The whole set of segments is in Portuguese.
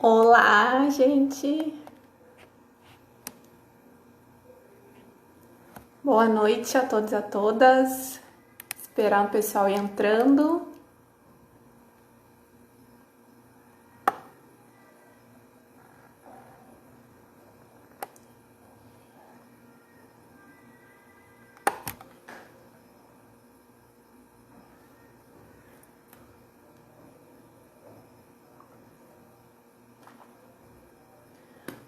Olá, gente. Boa noite a todos e a todas. Esperar o pessoal ir entrando.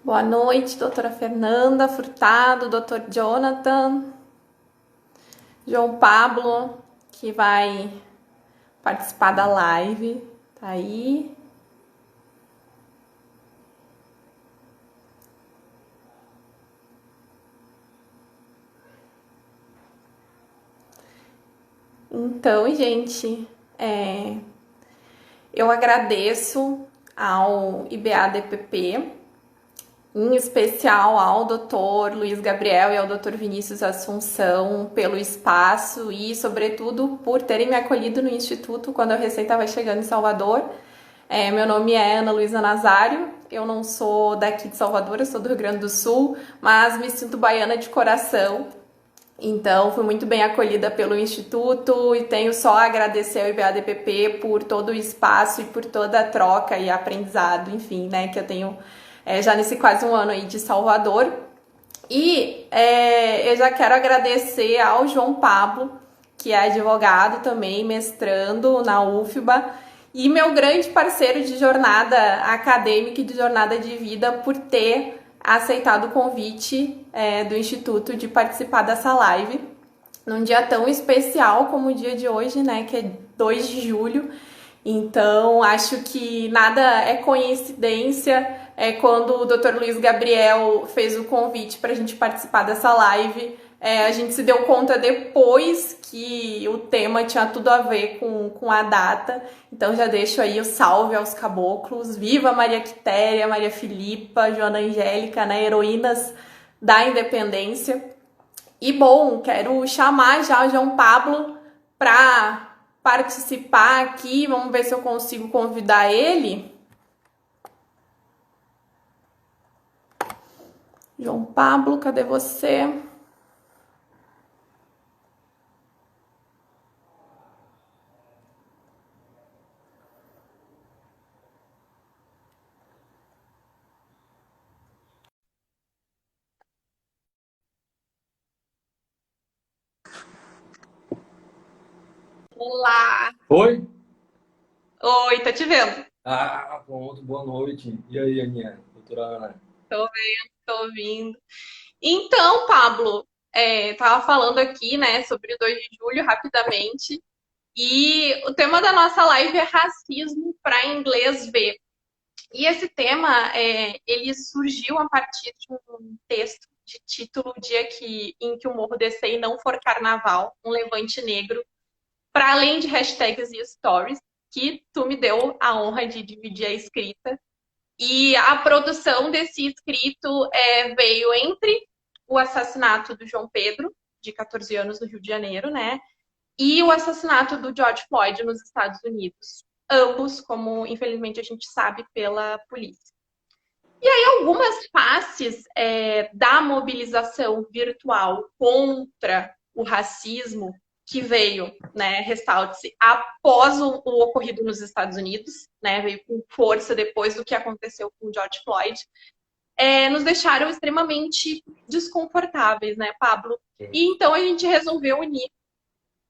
Boa noite, doutora Fernanda Furtado, doutor Jonathan, João Pablo, que vai participar da live. Tá aí. Então, gente, eu agradeço ao IBADPP, em especial ao Dr. Luiz Gabriel e ao Dr. Vinícius Assunção pelo espaço e, sobretudo, por terem me acolhido no Instituto quando eu recém estava chegando em Salvador. Meu nome é Ana Luísa Nazário, eu não sou daqui de Salvador, eu sou do Rio Grande do Sul, mas me sinto baiana de coração. Então, fui muito bem acolhida pelo Instituto e tenho só a agradecer ao IBADPP por todo o espaço e por toda a troca e aprendizado, enfim, né, que eu tenho já nesse quase um ano aí de Salvador. E eu já quero agradecer ao João Pablo, que é advogado também, mestrando na UFBA, e meu grande parceiro de jornada acadêmica e de jornada de vida por ter aceitado o convite do Instituto de participar dessa live num dia tão especial como o dia de hoje, né, que é 2 de julho. Então, acho que nada é coincidência. Quando o Dr. Luiz Gabriel fez o convite para a gente participar dessa live, a gente se deu conta depois que o tema tinha tudo a ver com a data. Então, já deixo aí o salve aos caboclos. Viva Maria Quitéria, Maria Filipa, Joana Angélica, né, heroínas da independência. E, bom, quero chamar já o João Pablo para participar aqui. Vamos ver se eu consigo convidar ele. João Pablo, cadê você? Olá! Oi? Oi, tô te vendo. Ah, pronto, boa noite. E aí, Aninha? Doutora Ana? Tô vendo, tô ouvindo. Então, Pablo, tava falando aqui, né, sobre o 2 de julho, rapidamente. E o tema da nossa live é racismo para inglês ver. E esse tema, ele surgiu a partir de um texto de título O Dia em que o Morro Descer e Não For Carnaval, um levante negro, para além de hashtags e stories, que tu me deu a honra de dividir a escrita. E a produção desse escrito veio entre o assassinato do João Pedro, de 14 anos, no Rio de Janeiro, né? E o assassinato do George Floyd nos Estados Unidos. Ambos, como infelizmente a gente sabe, pela polícia. Algumas faces da mobilização virtual contra o racismo que veio, né, ressalte-se, após o ocorrido nos Estados Unidos, né, veio com força depois do que aconteceu com o George Floyd, nos deixaram extremamente desconfortáveis, né, Pablo? E então a gente resolveu unir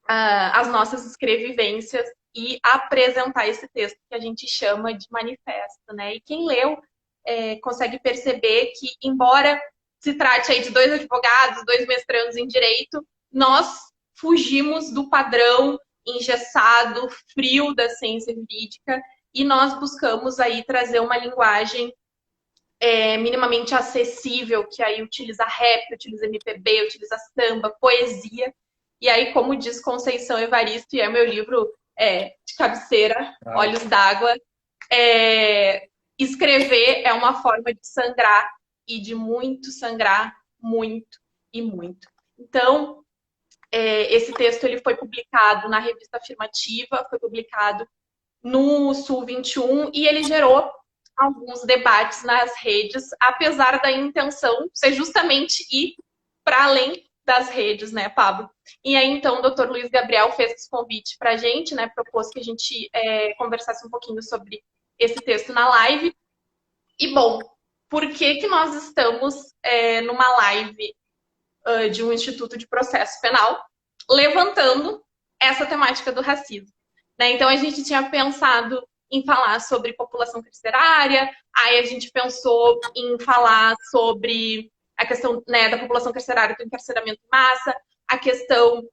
as nossas escrevivências e apresentar esse texto que a gente chama de manifesto, né? E quem leu consegue perceber que, embora se trate aí de 2 advogados, 2 mestrandos em direito, nós fugimos do padrão engessado, frio da ciência jurídica e nós buscamos aí trazer uma linguagem minimamente acessível, que aí utiliza rap, utiliza MPB, utiliza samba, poesia. E aí, como diz Conceição Evaristo, e é meu livro de cabeceira, Ah, Olhos d'Água, escrever é uma forma de sangrar e de muito sangrar, muito e muito. Então, esse texto ele foi publicado na revista Afirmativa, foi publicado no Sul 21 e ele gerou alguns debates nas redes, apesar da intenção ser justamente ir para além das redes, né, Pablo? E aí, então, o doutor Luiz Gabriel fez esse convite para a gente, né, propôs que a gente conversasse um pouquinho sobre esse texto na live. E, bom, por que que nós estamos numa live de um Instituto de Processo Penal levantando essa temática do racismo? Né? Então, a gente tinha pensado em falar sobre população carcerária, aí a gente pensou em falar sobre a questão, né, da população carcerária, do encarceramento em massa, a questão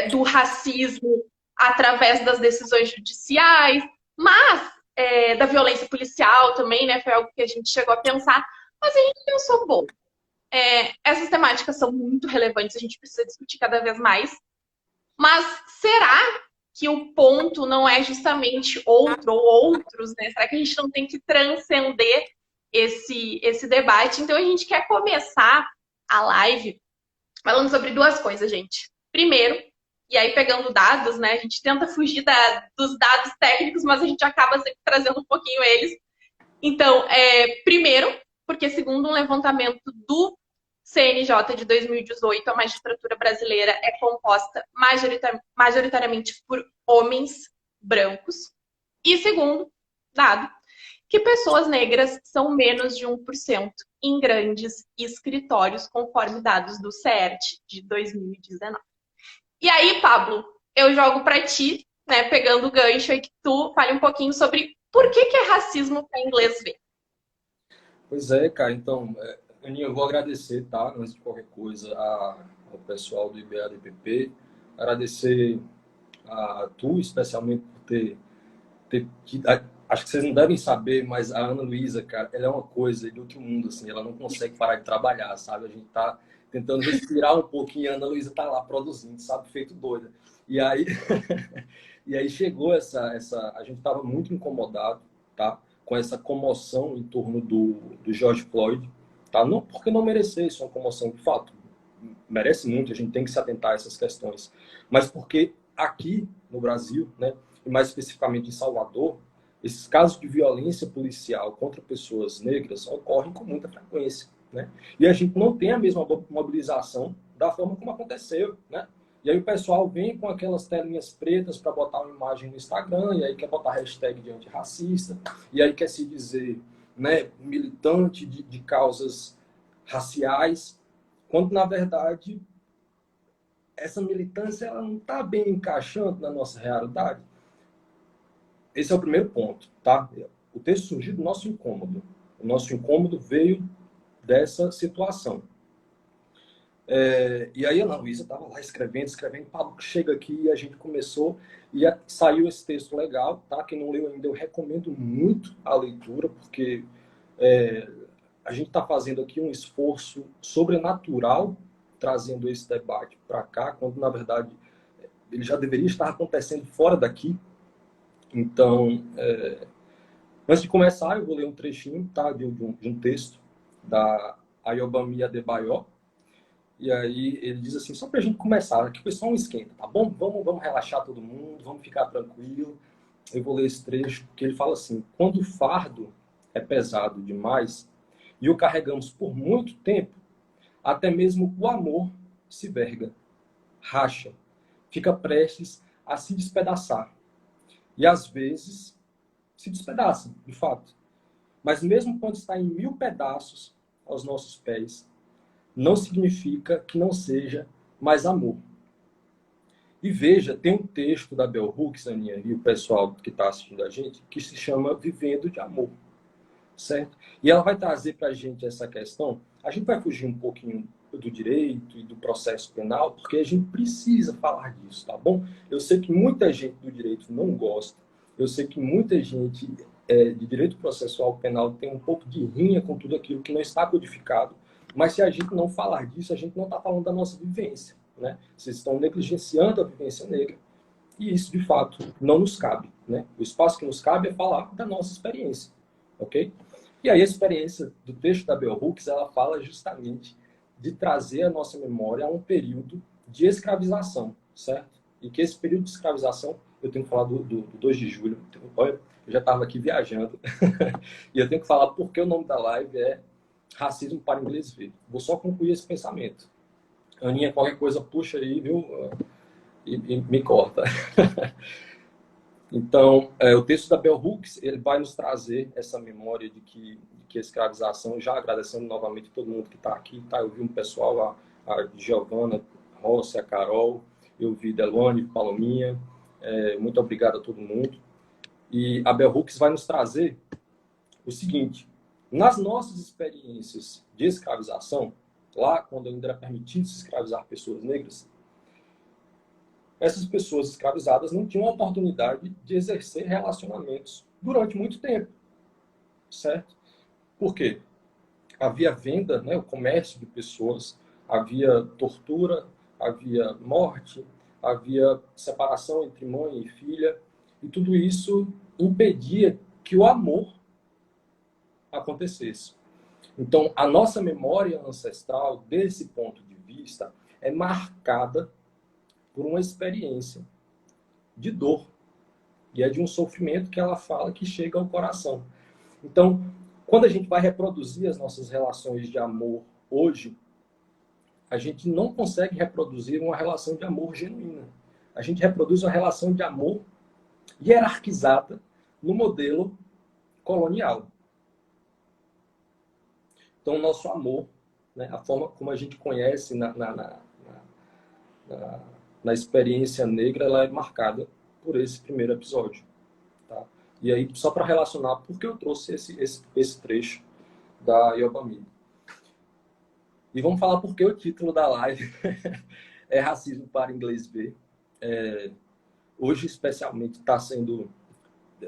do racismo através das decisões judiciais, mas da violência policial também, né? Foi algo que a gente chegou a pensar, mas a gente pensou, bom, essas temáticas são muito relevantes, a gente precisa discutir cada vez mais, mas será que o ponto não é justamente outro ou outros, né? Será que a gente não tem que transcender esse debate? Então a gente quer começar a live falando sobre duas coisas, gente. Primeiro, e aí pegando dados, né? A gente tenta fugir dos dados técnicos, mas a gente acaba sempre trazendo um pouquinho eles. Então, primeiro, porque segundo um levantamento do CNJ de 2018, a magistratura brasileira é composta majoritariamente por homens brancos. E segundo dado, que pessoas negras são menos de 1% em grandes escritórios, conforme dados do CERT de 2019. E aí, Pablo, eu jogo para ti, né, pegando o gancho aí, que tu fale um pouquinho sobre por que é racismo para inglês ver. Pois é, cara. Então, Aninha, eu vou agradecer, tá? Antes de qualquer coisa, ao pessoal do IBADPP. Agradecer a tu, especialmente, por ter acho que vocês não devem saber, mas a Ana Luísa, cara, ela é uma coisa de outro mundo, assim. Ela não consegue parar de trabalhar, sabe? A gente tá tentando respirar um pouquinho, a Ana Luísa tá lá produzindo, sabe? Feito doida. E aí, e aí chegou a gente tava muito incomodado, tá? Com essa comoção em torno do George Floyd, tá? Não porque não merecesse uma comoção, de fato, merece muito, a gente tem que se atentar a essas questões, mas porque aqui no Brasil, né, e mais especificamente em Salvador, esses casos de violência policial contra pessoas negras ocorrem com muita frequência, né? E a gente não tem a mesma mobilização da forma como aconteceu, né? E aí o pessoal vem com aquelas telinhas pretas para botar uma imagem no Instagram, e aí quer botar hashtag de antirracista, e aí quer se dizer, né, militante de causas raciais, quando na verdade essa militância ela não está bem encaixando na nossa realidade. Esse é o primeiro ponto, tá? O texto surgiu do nosso incômodo. O nosso incômodo veio dessa situação. E aí a Ana Luísa estava lá escrevendo, Pablo, chega aqui, e a gente começou, e saiu esse texto legal, tá? Quem não leu ainda, eu recomendo muito a leitura, porque a gente está fazendo aqui um esforço sobrenatural, trazendo esse debate para cá, quando na verdade ele já deveria estar acontecendo fora daqui. Então, antes de começar, eu vou ler um trechinho, tá, de um texto da Ayobami Adebayo. E aí ele diz assim, só para a gente começar, aqui foi só um esquenta, tá bom? Vamos relaxar todo mundo, vamos ficar tranquilo. Eu vou ler esse trecho, porque ele fala assim, quando o fardo é pesado demais e o carregamos por muito tempo, até mesmo o amor se verga, racha, fica prestes a se despedaçar. E às vezes se despedaça, de fato. Mas mesmo quando está em 1000 pedaços aos nossos pés, não significa que não seja mais amor. E veja, tem um texto da Bell Hooks, Aninha, e o pessoal que está assistindo a gente, que se chama Vivendo de Amor, certo? E ela vai trazer para a gente essa questão. A gente vai fugir um pouquinho do direito e do processo penal, porque a gente precisa falar disso, tá bom? Eu sei que muita gente do direito não gosta, eu sei que muita gente de direito processual penal tem um pouco de rinha com tudo aquilo que não está codificado, mas se a gente não falar disso, a gente não está falando da nossa vivência, né? Vocês estão negligenciando a vivência negra, e isso, de fato, não nos cabe, né? O espaço que nos cabe é falar da nossa experiência, ok? E aí a experiência do texto da Bell Hooks, ela fala justamente de trazer a nossa memória a um período de escravização, certo? E que esse período de escravização, eu tenho que falar do 2 de julho. Olha, eu já estava aqui viajando. E eu tenho que falar porque o nome da live é Racismo para Inglês Ver. Vou só concluir esse pensamento. Aninha, qualquer coisa, puxa aí, viu? E me corta. Então, o texto da Bell Hooks, ele vai nos trazer essa memória de que a escravização, já agradecendo novamente todo mundo que está aqui, tá? Eu vi um pessoal, a Giovana, Rossi, a Carol, eu vi Delone, Palominha, muito obrigado a todo mundo. E a Bell Hooks vai nos trazer o seguinte: nas nossas experiências de escravização, lá quando ainda era permitido se escravizar pessoas negras, essas pessoas escravizadas não tinham a oportunidade de exercer relacionamentos durante muito tempo, certo? Por quê? Havia venda, né, o comércio de pessoas, havia tortura, havia morte, havia separação entre mãe e filha, e tudo isso impedia que o amor acontecesse. Então, a nossa memória ancestral, desse ponto de vista, é marcada por uma experiência de dor. E é de um sofrimento que ela fala que chega ao coração. Então, quando a gente vai reproduzir as nossas relações de amor hoje, a gente não consegue reproduzir uma relação de amor genuína. A gente reproduz uma relação de amor hierarquizada no modelo colonial. Então, o nosso amor, né, a forma como a gente conhece na experiência negra, ela é marcada por esse primeiro episódio. Tá? E aí, só para relacionar, por que eu trouxe esse trecho da Yobami? E vamos falar por que o título da live é Racismo para Inglês Ver. Hoje, especialmente, está sendo...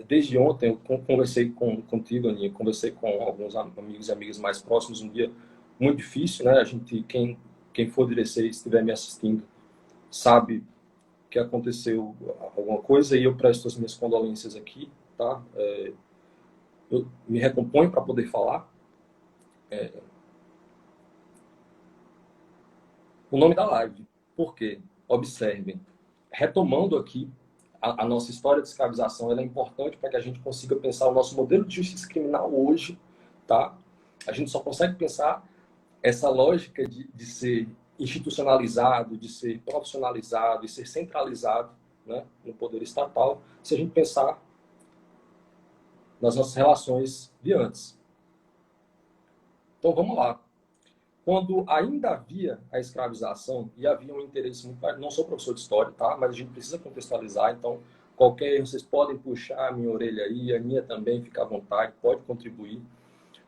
Desde ontem, eu conversei contigo, Aninha, conversei com alguns amigos e amigas mais próximos, um dia muito difícil, né? A gente, quem for direcer e estiver me assistindo, sabe que aconteceu alguma coisa, e eu presto as minhas condolências aqui, tá? Eu me recomponho para poder falar. O nome da live, por quê? Observem. Retomando aqui a nossa história de escravização, ela é importante para que a gente consiga pensar o nosso modelo de justiça criminal hoje, tá? A gente só consegue pensar essa lógica de ser institucionalizado, de ser profissionalizado e ser centralizado, né, no poder estatal, se a gente pensar nas nossas relações de antes. Então vamos lá. Quando ainda havia a escravização e havia um interesse muito... Não sou professor de história, tá? Mas a gente precisa contextualizar, então qualquer erro vocês podem puxar a minha orelha aí, a minha também, fica à vontade, pode contribuir.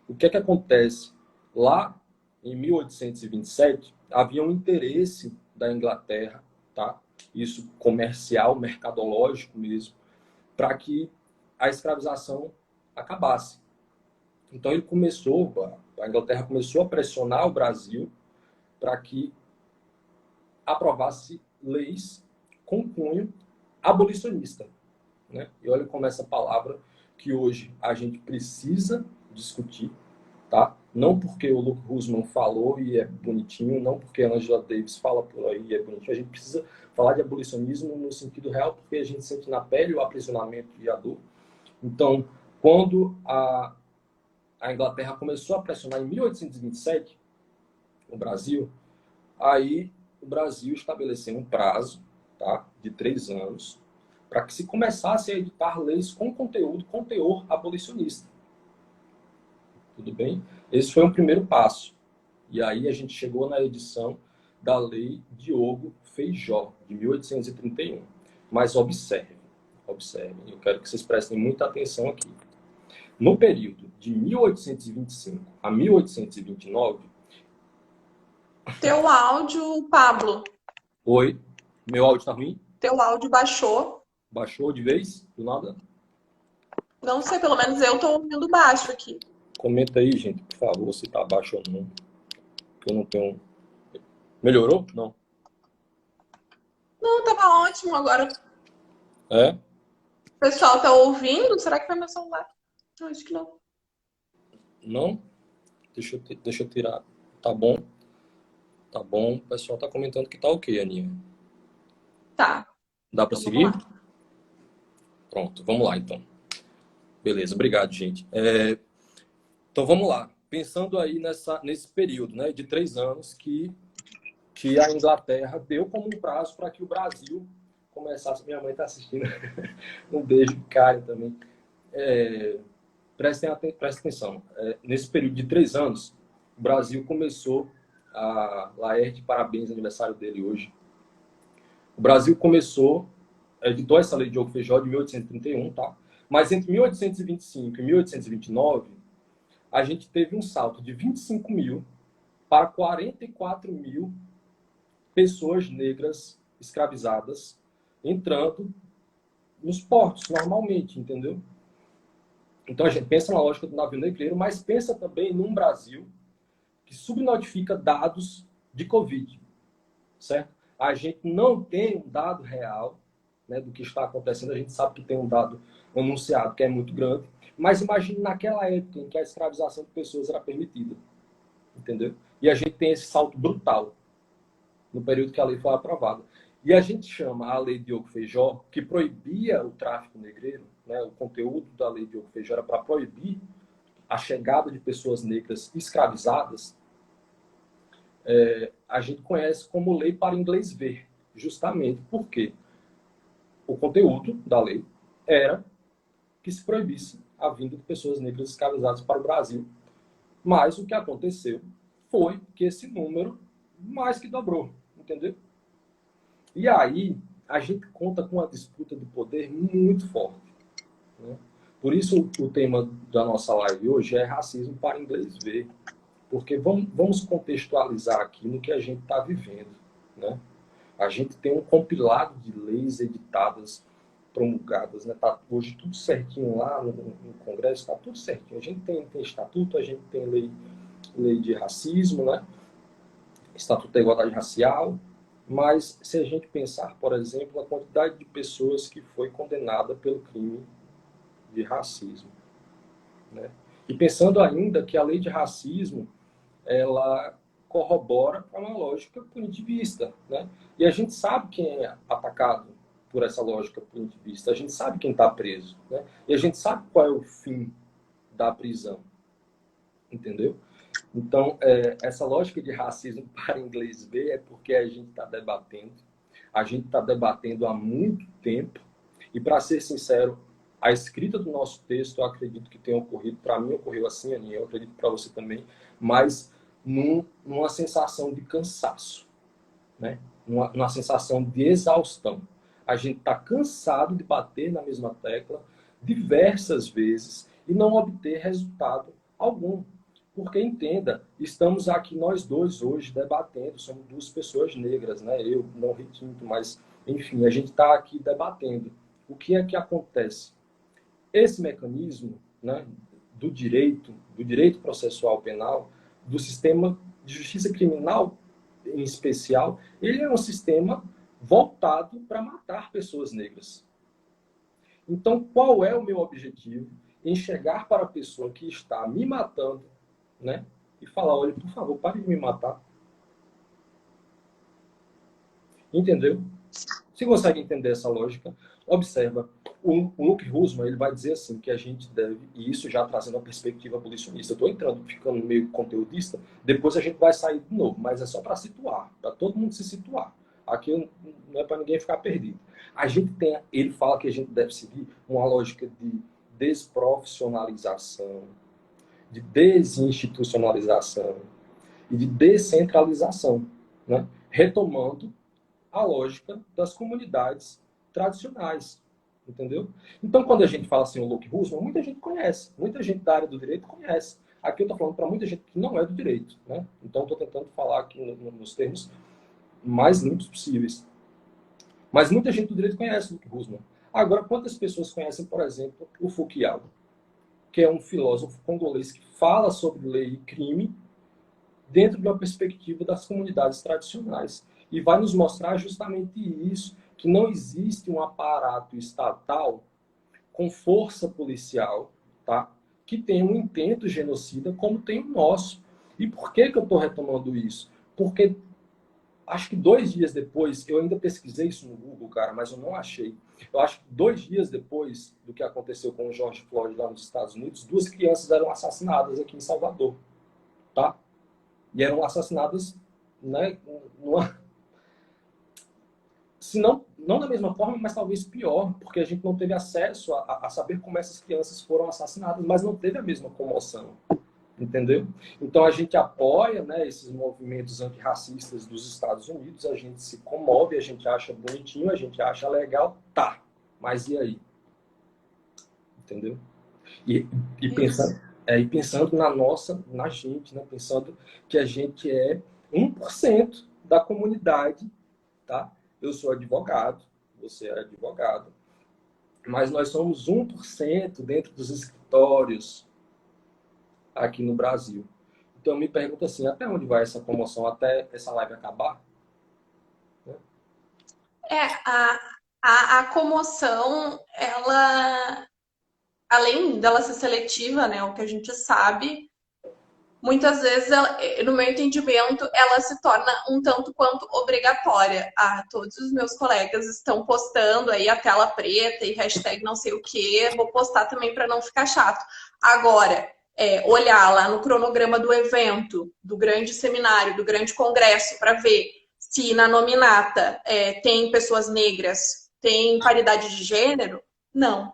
O que é que acontece? Lá em 1827, havia um interesse da Inglaterra, tá? Isso comercial, mercadológico mesmo, para que a escravização acabasse. Então ele começou, a Inglaterra começou a pressionar o Brasil para que aprovasse leis com cunho abolicionista, né? E olha como essa palavra que hoje a gente precisa discutir, tá? Não porque o Luke Husman falou e é bonitinho, não porque a Angela Davis fala por aí e é bonitinho. A gente precisa falar de abolicionismo no sentido real, porque a gente sente na pele o aprisionamento e a dor. Então, quando a Inglaterra começou a pressionar em 1827 o Brasil, aí o Brasil estabeleceu um prazo, tá, de 3 anos para que se começasse a editar leis com conteúdo, com teor abolicionista. Tudo bem? Esse foi um primeiro passo. E aí a gente chegou na edição da Lei Diogo Feijó, de 1831. Mas observem, eu quero que vocês prestem muita atenção aqui. No período de 1825 a 1829... Teu áudio, Pablo. Oi, meu áudio tá ruim? Teu áudio baixou. Baixou de vez? Do nada? Não sei, pelo menos eu tô ouvindo baixo aqui. Comenta aí, gente, por favor, se tá baixo ou não. Que eu não tenho... Melhorou? Não. Não, tava ótimo agora. É? O pessoal tá ouvindo? Será que foi meu celular? Não, acho que não. Não? Deixa eu tirar. Tá bom? Tá bom. O pessoal tá comentando que tá ok, Aninha. Tá, Dá pra então vamos seguir? lá. Pronto, vamos lá então. Beleza, obrigado, gente. Então vamos lá. Pensando aí nesse período, né, de 3 anos que a Inglaterra deu como um prazo para que o Brasil começasse. Minha mãe está assistindo. Um beijo, Karen também. Prestem atenção. Nesse período de 3 anos, o Brasil começou a Laerte, parabéns, aniversário dele hoje. O Brasil começou, editou essa lei de Diogo Feijó de 1831, tá? Mas entre 1825 e 1829, a gente teve um salto de 25 mil para 44 mil pessoas negras escravizadas entrando nos portos, normalmente, entendeu? Então a gente pensa na lógica do navio negreiro, mas pensa também num Brasil que subnotifica dados de Covid, certo? A gente não tem um dado real, né, do que está acontecendo, a gente sabe que tem um dado anunciado que é muito grande, mas imagine naquela época em que a escravização de pessoas era permitida, entendeu? E a gente tem esse salto brutal no período que a lei foi aprovada. E a gente chama a lei Diogo Feijó, que proibia o tráfico negreiro, né, o conteúdo da lei Diogo Feijó era para proibir a chegada de pessoas negras escravizadas, a gente conhece como lei para inglês ver, justamente porque o conteúdo da lei era que se proibisse a vinda de pessoas negras escravizadas para o Brasil. Mas o que aconteceu foi que esse número mais que dobrou, entendeu? E aí a gente conta com uma disputa de poder muito forte, né? Por isso o tema da nossa live hoje é racismo para inglês ver, porque vamos contextualizar aqui no que a gente está vivendo, né? A gente tem um compilado de leis editadas, promulgadas, né? Tá hoje tudo certinho lá no Congresso, está tudo certinho. A gente tem estatuto, a gente tem lei de racismo, né? Estatuto da Igualdade Racial, mas se a gente pensar, por exemplo, a quantidade de pessoas que foi condenada pelo crime de racismo, né? E pensando ainda que a lei de racismo ela corrobora com uma lógica punitivista, né? E a gente sabe quem é atacado por essa lógica punitivista, a gente sabe quem está preso, né? E a gente sabe qual é o fim da prisão, entendeu? Então, essa lógica de racismo para inglês ver é porque a gente está debatendo há muito tempo, e para ser sincero, a escrita do nosso texto, eu acredito que tenha ocorrido, para mim ocorreu assim, Aninha, eu acredito para você também, mas numa sensação de cansaço, né? Numa sensação de exaustão. A gente está cansado de bater na mesma tecla diversas vezes e não obter resultado algum. Porque, entenda, estamos aqui nós dois hoje debatendo, somos duas pessoas negras, né? Eu não requinto, mas, enfim, a gente está aqui debatendo. O que é que acontece? Esse mecanismo, né, do direito processual penal, do sistema de justiça criminal em especial, ele é um sistema voltado para matar pessoas negras. Então, qual é o meu objetivo em chegar para a pessoa que está me matando, né, e falar, olha, por favor, pare de me matar? Entendeu? Se consegue entender essa lógica, observa. O Luke Husman, ele vai dizer assim, que a gente deve, e isso já trazendo a perspectiva abolicionista, eu estou entrando, ficando meio conteudista, depois a gente vai sair de novo, mas é só para situar, para todo mundo se situar. Aqui não é para ninguém ficar perdido. Ele fala que a gente deve seguir uma lógica de desprofissionalização, de desinstitucionalização e de descentralização, né? Retomando a lógica das comunidades tradicionais, entendeu? Então, quando a gente fala assim, o Luke Husman, muita gente conhece, muita gente da área do direito conhece. Aqui eu estou falando para muita gente que não é do direito, né? Então, estou tentando falar aqui nos termos mais limpos possíveis. Mas muita gente do direito conhece o Luke Husman. Agora, quantas pessoas conhecem, por exemplo, o Fukuyama, que é um filósofo congolês que fala sobre lei e crime dentro de uma perspectiva das comunidades tradicionais. E vai nos mostrar justamente isso, que não existe um aparato estatal com força policial, tá? Que tem um intento genocida como tem o nosso. E por que eu estou retomando isso? Porque acho que 2 dias depois, eu ainda pesquisei isso no Google, cara, mas eu não achei. Eu acho que 2 dias depois do que aconteceu com o George Floyd lá nos Estados Unidos, 2 crianças eram assassinadas aqui em Salvador, tá? E eram assassinadas, né, numa, se não da mesma forma, mas talvez pior, porque a gente não teve acesso a saber como essas crianças foram assassinadas, mas não teve a mesma comoção, entendeu? Então a gente apoia, né, esses movimentos antirracistas dos Estados Unidos, a gente se comove, a gente acha bonitinho, a gente acha legal, tá, mas e aí? Entendeu? E, e Isso. pensando, e pensando na gente, né, pensando que a gente é 1% da comunidade, tá? Eu sou advogado, você é advogado, mas nós somos 1% dentro dos escritórios aqui no Brasil. Então eu me pergunto assim, até onde vai essa promoção? Até essa live acabar? É, a comoção, ela, além dela ser seletiva, né, o que a gente sabe, muitas vezes, no meu entendimento, ela se torna um tanto quanto obrigatória. Ah, todos os meus colegas estão postando aí a tela preta e hashtag não sei o quê, vou postar também para não ficar chato. Agora, olhar lá no cronograma do evento, do grande seminário, do grande congresso, para ver se na nominata tem pessoas negras, tem paridade de gênero, não.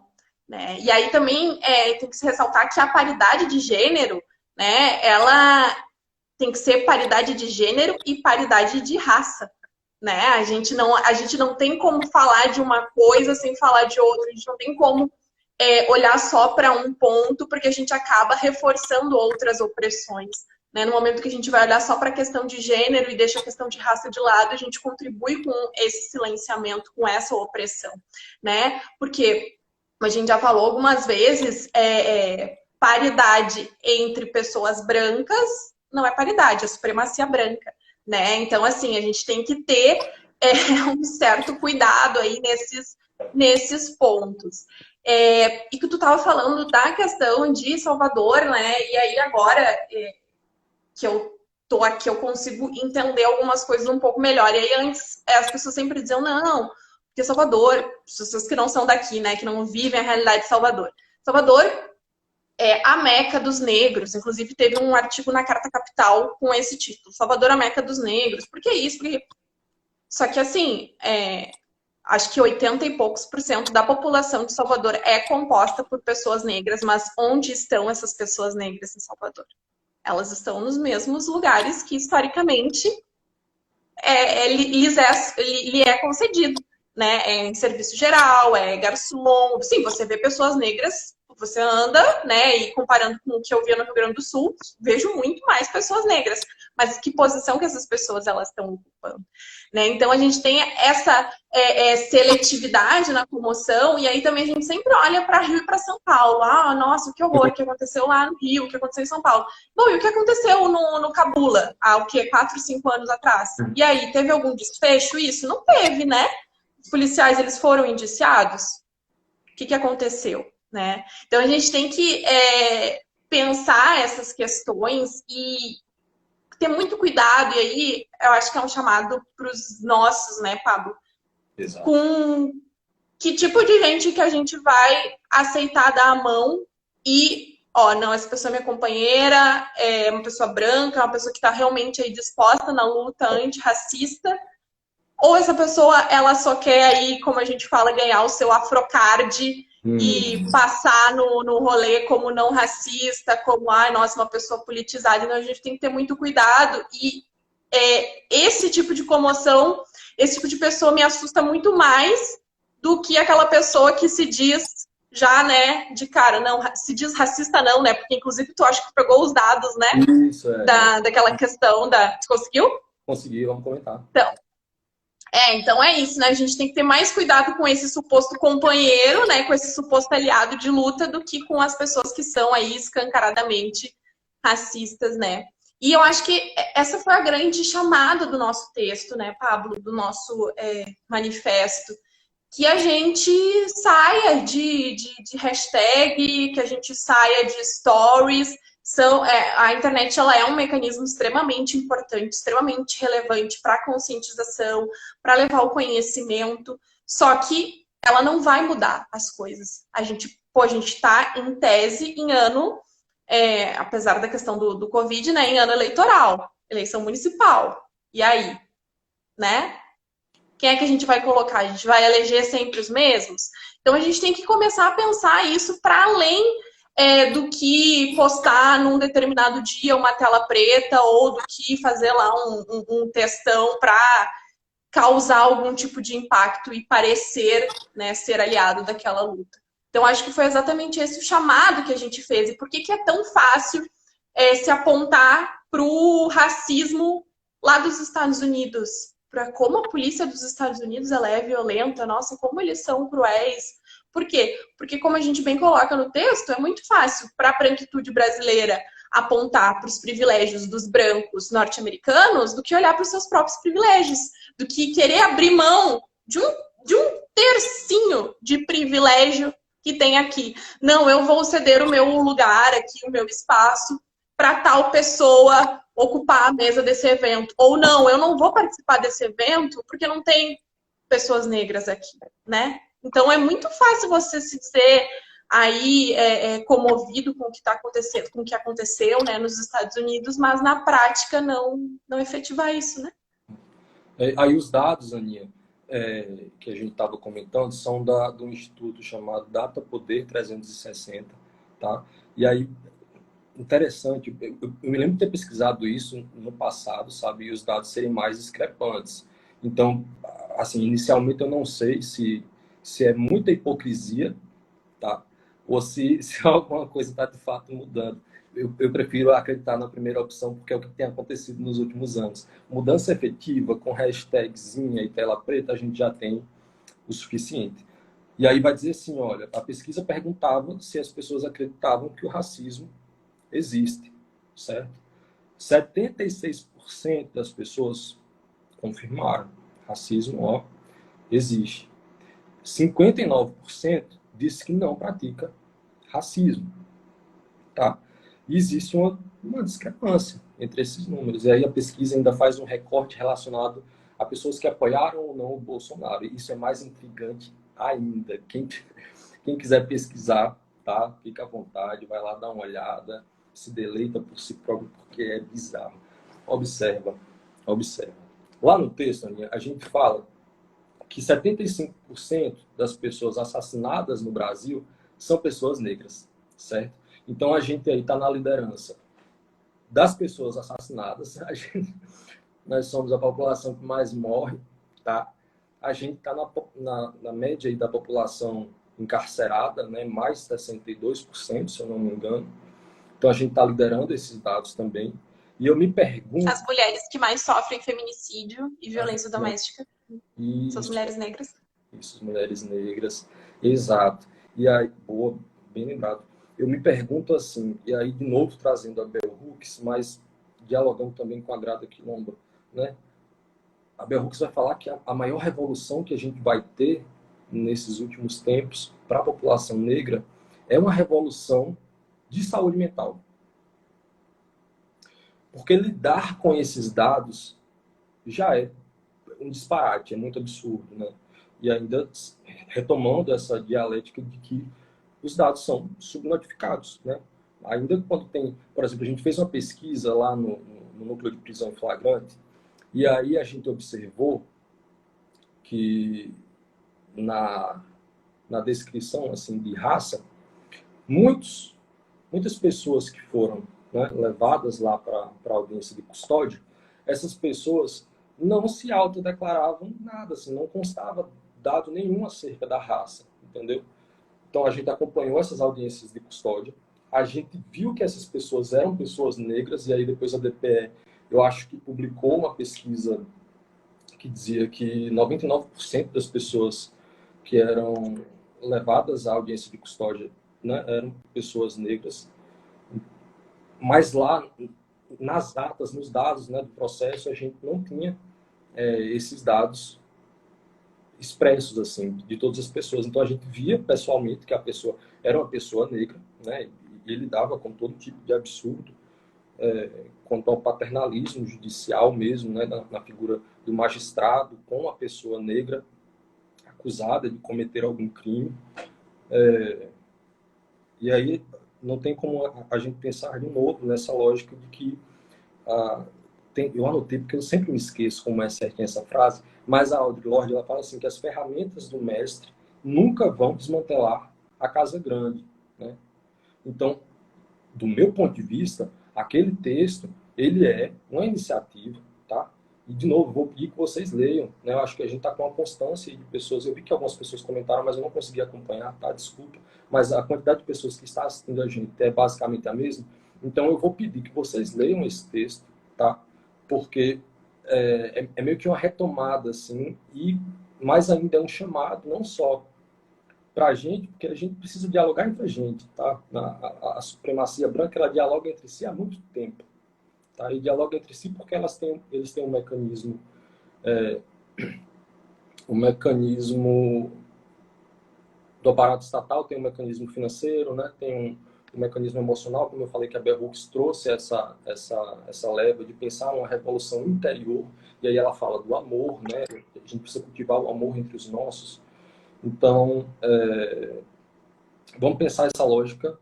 Né? E aí também tem que se ressaltar que a paridade de gênero, né, ela tem que ser paridade de gênero e paridade de raça. Né? A gente não tem como falar de uma coisa sem falar de outra, a gente não tem como olhar só para um ponto, porque a gente acaba reforçando outras opressões. Né? No momento que a gente vai olhar só para a questão de gênero e deixa a questão de raça de lado, a gente contribui com esse silenciamento, com essa opressão. Né? Porque, como a gente já falou algumas vezes, paridade entre pessoas brancas não é paridade, é supremacia branca. Né? Então, assim, a gente tem que ter um certo cuidado aí nesses pontos. E que tu estava falando da questão de Salvador, né? E aí agora que eu tô aqui, eu consigo entender algumas coisas um pouco melhor. E aí antes as pessoas sempre diziam, não, porque Salvador, pessoas que não são daqui, né? Que não vivem a realidade de Salvador. Salvador é a Meca dos negros. Inclusive, teve um artigo na Carta Capital com esse título: Salvador, a Meca dos negros. Por que isso? Porque... Só que, assim, acho que 80 e poucos por cento da população de Salvador é composta por pessoas negras, mas onde estão essas pessoas negras em Salvador? Elas estão nos mesmos lugares que, historicamente, lhe é concedido. Né? Em serviço geral, garçom. Sim, você vê pessoas negras, você anda, né? E comparando com o que eu via no Rio Grande do Sul, vejo muito mais pessoas negras. Mas que posição que essas pessoas elas estão ocupando? Né? Então a gente tem essa seletividade na comoção, e aí também a gente sempre olha para Rio e para São Paulo. Ah, nossa, que horror, o que aconteceu lá no Rio, o que aconteceu em São Paulo. Bom, e o que aconteceu no Cabula, há o quê? 4, 5 anos atrás? E aí, teve algum desfecho isso? Não teve, né? Os policiais, eles foram indiciados? O que aconteceu? Né? Então, a gente tem que pensar essas questões e ter muito cuidado. E aí, eu acho que é um chamado para os nossos, né, Pablo? Exato. Com que tipo de gente que a gente vai aceitar dar a mão e, não, essa pessoa é minha companheira, é uma pessoa branca, é uma pessoa que está realmente aí disposta na luta antirracista, ou essa pessoa, ela só quer aí, como a gente fala, ganhar o seu afrocard e passar no rolê como não racista, como, nossa, uma pessoa politizada. Então a gente tem que ter muito cuidado. E esse tipo de comoção, esse tipo de pessoa me assusta muito mais do que aquela pessoa que se diz já, né, de cara, não, se diz racista não, né, porque inclusive tu acha que pegou os dados, né, Isso, daquela questão da... Você conseguiu? Consegui, vamos comentar. Então é isso, né? A gente tem que ter mais cuidado com esse suposto companheiro, né? Com esse suposto aliado de luta, do que com as pessoas que são aí escancaradamente racistas, né? E eu acho que essa foi a grande chamada do nosso texto, né, Pablo? Do nosso manifesto. Que a gente saia de hashtag, que a gente saia de stories, A internet ela é um mecanismo extremamente importante, extremamente relevante para a conscientização, para levar o conhecimento, só que ela não vai mudar as coisas. A gente está em tese em ano, apesar da questão do Covid, né, em ano eleitoral, eleição municipal. E aí, né? Quem é que a gente vai colocar? A gente vai eleger sempre os mesmos? Então a gente tem que começar a pensar isso para além do que postar num determinado dia uma tela preta ou do que fazer lá um textão para causar algum tipo de impacto e parecer, né, ser aliado daquela luta. Então acho que foi exatamente esse o chamado que a gente fez. E por que é tão fácil se apontar para o racismo lá dos Estados Unidos? Para como a polícia dos Estados Unidos ela é violenta, nossa, como eles são cruéis. Por quê? Porque, como a gente bem coloca no texto, é muito fácil para a branquitude brasileira apontar para os privilégios dos brancos norte-americanos do que olhar para os seus próprios privilégios, do que querer abrir mão de um tercinho de privilégio que tem aqui. Não, eu vou ceder o meu lugar aqui, o meu espaço, para tal pessoa ocupar a mesa desse evento. Ou não, eu não vou participar desse evento porque não tem pessoas negras aqui, né? Então é muito fácil você se dizer aí comovido com o que está acontecendo, com o que aconteceu, né, nos Estados Unidos, mas na prática não efetivar isso, né? Aí os dados, Aninha, que a gente estava comentando, são do instituto chamado Data Poder 360, tá? E aí, interessante, eu me lembro de ter pesquisado isso no passado, sabe? E os dados serem mais discrepantes. Então, assim, inicialmente eu não sei se é muita hipocrisia, tá? Ou se alguma coisa está de fato mudando. Eu prefiro acreditar na primeira opção, porque é o que tem acontecido nos últimos anos. Mudança efetiva, com hashtagzinha e tela preta, a gente já tem o suficiente. E aí vai dizer assim, olha, a pesquisa perguntava se as pessoas acreditavam que o racismo existe, certo? 76% das pessoas confirmaram. Racismo, ó, existe. 59% disse que não pratica racismo, tá? E existe uma discrepância entre esses números. E aí a pesquisa ainda faz um recorte relacionado a pessoas que apoiaram ou não o Bolsonaro. E isso é mais intrigante ainda. Quem quiser pesquisar, tá? Fica à vontade, vai lá dar uma olhada, se deleita por si próprio, porque é bizarro. Observa, observa. Lá no texto, Aninha, a gente fala que 75% das pessoas assassinadas no Brasil são pessoas negras, certo? Então a gente aí está na liderança das pessoas assassinadas, nós somos a população que mais morre, tá? A gente está na média aí da população encarcerada, né? Mais 62%, se eu não me engano. Então a gente está liderando esses dados também. E eu me pergunto... As mulheres que mais sofrem feminicídio e violência doméstica são as Isso, mulheres negras. isso, mulheres negras, exato. E aí, boa, bem lembrado. Eu me pergunto assim, e aí de novo trazendo a Bell Hooks, mas dialogando também com a Grada Quilomba, né? A Bell Hooks vai falar que a maior revolução que a gente vai ter nesses últimos tempos para a população negra é uma revolução de saúde mental. Porque lidar com esses dados já é um disparate, é muito absurdo, né? E ainda retomando essa dialética de que os dados são subnotificados, né? Ainda quando tem, por exemplo, a gente fez uma pesquisa lá no núcleo de prisão em flagrante, e aí a gente observou que na descrição assim de raça, muitas pessoas que foram, né, levadas lá para a audiência de custódia, essas pessoas não se autodeclaravam nada, assim, não constava dado nenhum acerca da raça, entendeu? Então a gente acompanhou essas audiências de custódia, a gente viu que essas pessoas eram pessoas negras, e aí depois a DPE, eu acho que publicou uma pesquisa que dizia que 99% das pessoas que eram levadas à audiência de custódia, né, eram pessoas negras. Mas lá, nas datas, nos dados, né, do processo, a gente não tinha esses dados expressos, assim, de todas as pessoas. Então, a gente via pessoalmente que a pessoa era uma pessoa negra, né, ele dava com todo tipo de absurdo quanto ao paternalismo judicial mesmo, né, na figura do magistrado com a pessoa negra acusada de cometer algum crime. E aí não tem como a gente pensar de novo nessa lógica de que eu anotei porque eu sempre me esqueço como é certinha essa frase, mas a Audre Lorde ela fala assim que as ferramentas do mestre nunca vão desmantelar a casa grande, né? Então, do meu ponto de vista, aquele texto ele é uma iniciativa, tá? E de novo vou pedir que vocês leiam, né? Eu acho que a gente está com uma constância de pessoas. Eu vi que algumas pessoas comentaram, mas eu não consegui acompanhar, tá? Desculpa, mas a quantidade de pessoas que está assistindo a gente é basicamente a mesma. Então eu vou pedir que vocês leiam esse texto, tá? Porque é meio que uma retomada, assim, e mais ainda é um chamado, não só para a gente, porque a gente precisa dialogar entre a gente, tá? A supremacia branca, ela dialoga entre si há muito tempo, tá? E dialoga entre si porque eles têm um mecanismo do aparato estatal, tem um mecanismo financeiro, né? Tem um mecanismo emocional, como eu falei que a Bell Hooks trouxe essa leva de pensar uma revolução interior, e aí ela fala do amor, né? A gente precisa cultivar o amor entre os nossos. Então, vamos pensar essa lógica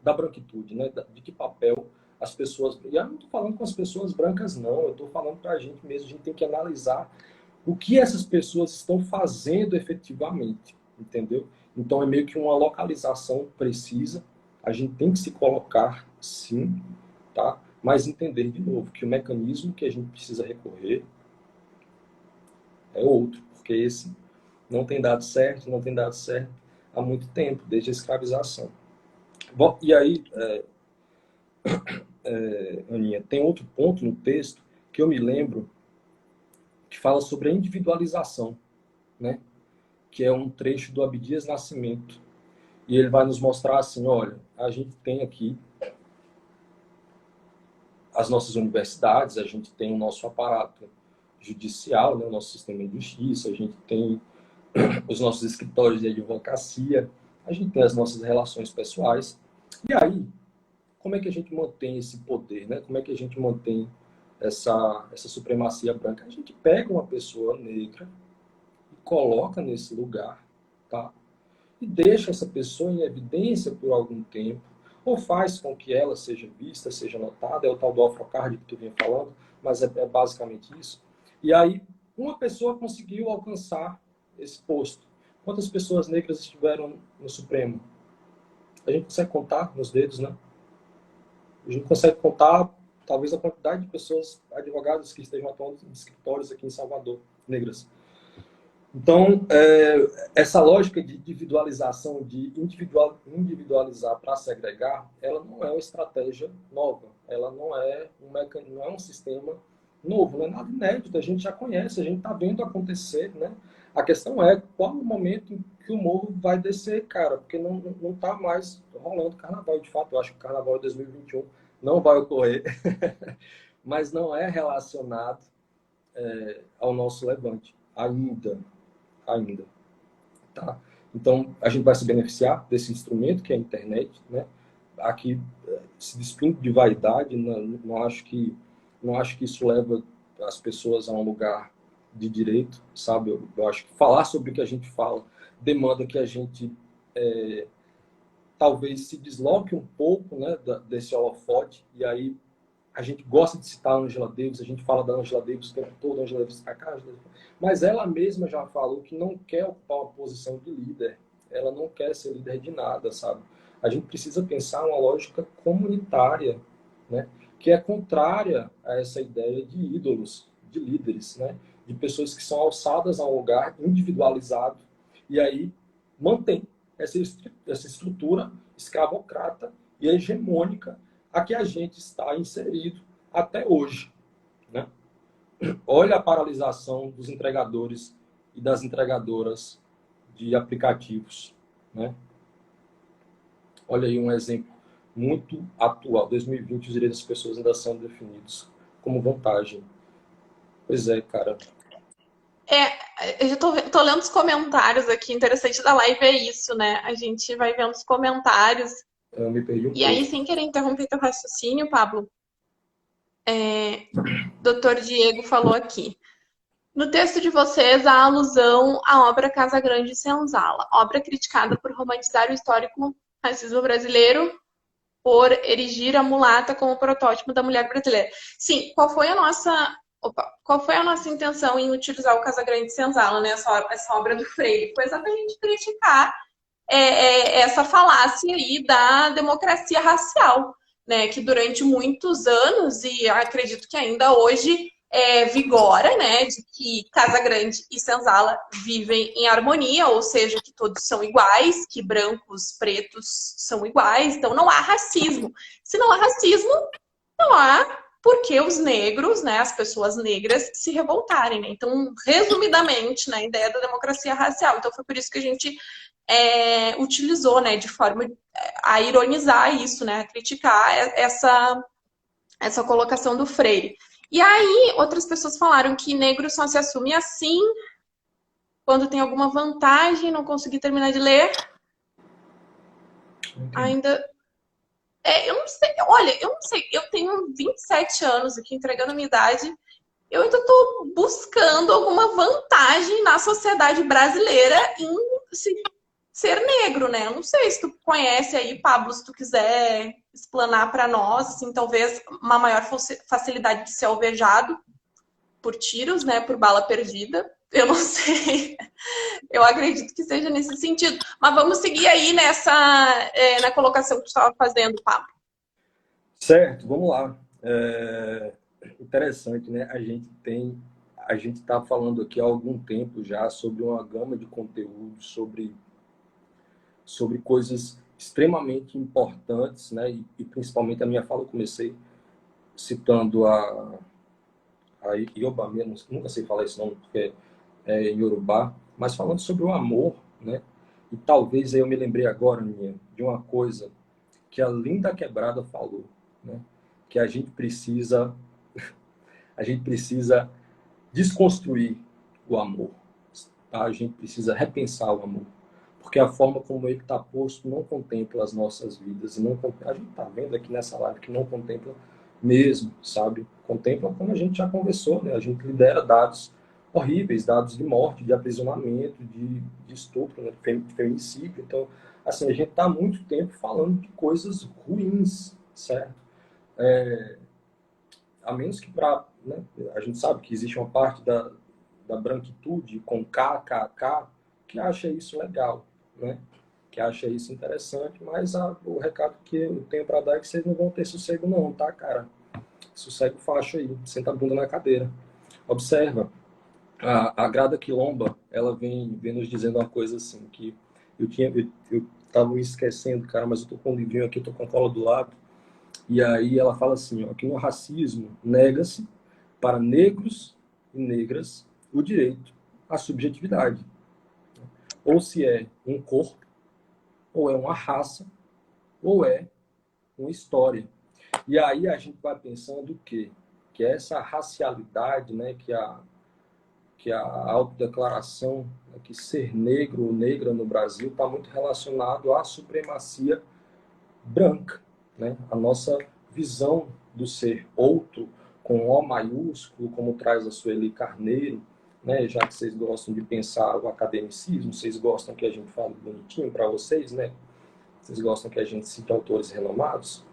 da branquitude, né? De que papel as pessoas... E eu não estou falando com as pessoas brancas, não. Eu estou falando para a gente mesmo. A gente tem que analisar o que essas pessoas estão fazendo efetivamente, entendeu? Então, é meio que uma localização precisa. A gente tem que se colocar, sim, tá? Mas entender, de novo, que o mecanismo que a gente precisa recorrer é outro, porque esse não tem dado certo, não tem dado certo há muito tempo, desde a escravização. Bom, e aí, Aninha, tem outro ponto no texto que eu me lembro que fala sobre a individualização, né? Que é um trecho do Abdias Nascimento. E ele vai nos mostrar assim, olha, a gente tem aqui as nossas universidades, a gente tem o nosso aparato judicial, né? O nosso sistema de justiça, a gente tem os nossos escritórios de advocacia, a gente tem as nossas relações pessoais. E aí, como é que a gente mantém esse poder, né? Como é que a gente mantém essa supremacia branca? A gente pega uma pessoa negra e coloca nesse lugar, tá? E deixa essa pessoa em evidência por algum tempo, ou faz com que ela seja vista, seja notada, é o tal do afrocard que tu vinha falando, mas é basicamente isso. E aí, uma pessoa conseguiu alcançar esse posto. Quantas pessoas negras estiveram no Supremo? A gente consegue contar nos dedos, né? A gente consegue contar, talvez, a quantidade de pessoas, advogados que estejam atuando em escritórios aqui em Salvador, negras. Então, essa lógica de individualização, de individualizar para segregar, ela não é uma estratégia nova. Ela não é não é um sistema novo, não é nada inédito. A gente já conhece, a gente está vendo acontecer, né? A questão é qual o momento em que o morro vai descer, cara, porque não está mais rolando carnaval. De fato, eu acho que o carnaval de 2021 não vai ocorrer, mas não é relacionado ao nosso levante ainda, tá? Então, a gente vai se beneficiar desse instrumento que é a internet, né? Aqui, se despindo de vaidade, não acho que isso leva as pessoas a um lugar de direito, sabe? Eu acho que falar sobre o que a gente fala demanda que a gente talvez se desloque um pouco, né, desse holofote, e aí a gente gosta de citar a Angela Davis, a gente fala da Angela Davis o tempo todo, Angela Davis pra cá, mas ela mesma já falou que não quer ocupar uma posição de líder, ela não quer ser líder de nada, sabe? A gente precisa pensar uma lógica comunitária, né, que é contrária a essa ideia de ídolos, de líderes, né, de pessoas que são alçadas a um lugar individualizado e aí mantém essa estrutura escravocrata e hegemônica a que a gente está inserido até hoje, né? Olha a paralisação dos entregadores e das entregadoras de aplicativos, né? Olha aí um exemplo muito atual. 2020, os direitos das pessoas ainda são definidos como vantagem. Pois é, cara. Eu já tô lendo os comentários aqui. Interessante da live é isso, né? A gente vai vendo os comentários Eu me perdi um E aí, pouco. sem querer interromper teu raciocínio, Pablo, Dr. Diego falou aqui. No texto de vocês, há alusão à obra Casa Grande e Senzala, obra criticada por romantizar o histórico racismo brasileiro, por erigir a mulata como protótipo da mulher brasileira. Sim, qual foi a nossa intenção em utilizar o Casa Grande e Senzala, né, essa obra do Freire? Foi exatamente criticar essa falácia aí da democracia racial, né, que durante muitos anos, e acredito que ainda hoje vigora, né, de que Casa Grande e Senzala vivem em harmonia, ou seja, que todos são iguais, que brancos, pretos são iguais, então não há racismo. Se não há racismo, não há porque os negros, né, as pessoas negras se revoltarem, né? Então, resumidamente, né, a ideia da democracia racial. Então, foi por isso que a gente utilizou, né, de forma a ironizar isso, né, a criticar essa colocação do Freire. E aí, outras pessoas falaram que negro só se assume assim quando tem alguma vantagem, não consegui terminar de ler. Entendi. Ainda. Eu não sei, olha, eu não sei, eu tenho 27 anos aqui, entregando a minha idade, eu ainda estou buscando alguma vantagem na sociedade brasileira em se ser negro, né? Eu não sei se tu conhece aí, Pablo, se tu quiser explanar para nós, assim, talvez uma maior facilidade de ser alvejado por tiros, né, por bala perdida. Eu não sei. Eu acredito que seja nesse sentido. Mas vamos seguir aí na colocação que tu estava fazendo, Pablo. Certo, vamos lá. Interessante, né? A gente está falando aqui há algum tempo já sobre uma gama de conteúdos, sobre coisas extremamente importantes, né? E principalmente a minha fala, eu comecei citando a Iobami, eu nunca sei falar esse nome porque é em Yorubá, mas falando sobre o amor, né? E talvez aí eu me lembrei agora, minha, de uma coisa que a Linda Quebrada falou, né? Que a gente precisa desconstruir o amor, tá? A gente precisa repensar o amor, porque a forma como ele está posto não contempla as nossas vidas, e não a gente está vendo aqui nessa live que não contempla mesmo, sabe? Contempla como a gente já conversou, né? A gente lidera dados horríveis, dados de morte, de aprisionamento, de estupro, né? De feminicídio. Então, assim, a gente está há muito tempo falando de coisas ruins, certo? A menos que para, né, a gente sabe que existe uma parte da branquitude com KKK que acha isso legal, né? Que acha isso interessante, mas o recado que eu tenho para dar é que vocês não vão ter sossego não, tá, cara? Sossego facho aí, senta a bunda na cadeira. Observa, a Grada Quilomba, ela vem nos dizendo uma coisa assim, que eu tava me esquecendo, cara, mas eu tô com um livrinho aqui, eu tô com a cola do lado, e aí ela fala assim, ó, que no racismo nega-se para negros e negras o direito à subjetividade. Ou se é um corpo, ou é uma raça, ou é uma história. E aí a gente vai pensando o quê? Que essa racialidade, né, que a autodeclaração, né, que ser negro ou negra no Brasil está muito relacionado à supremacia branca, né? A nossa visão do ser outro, com O maiúsculo, como traz a Sueli Carneiro, né? Já que vocês gostam de pensar o academicismo, vocês gostam que a gente fale bonitinho para vocês, né? Vocês gostam que a gente cite autores renomados.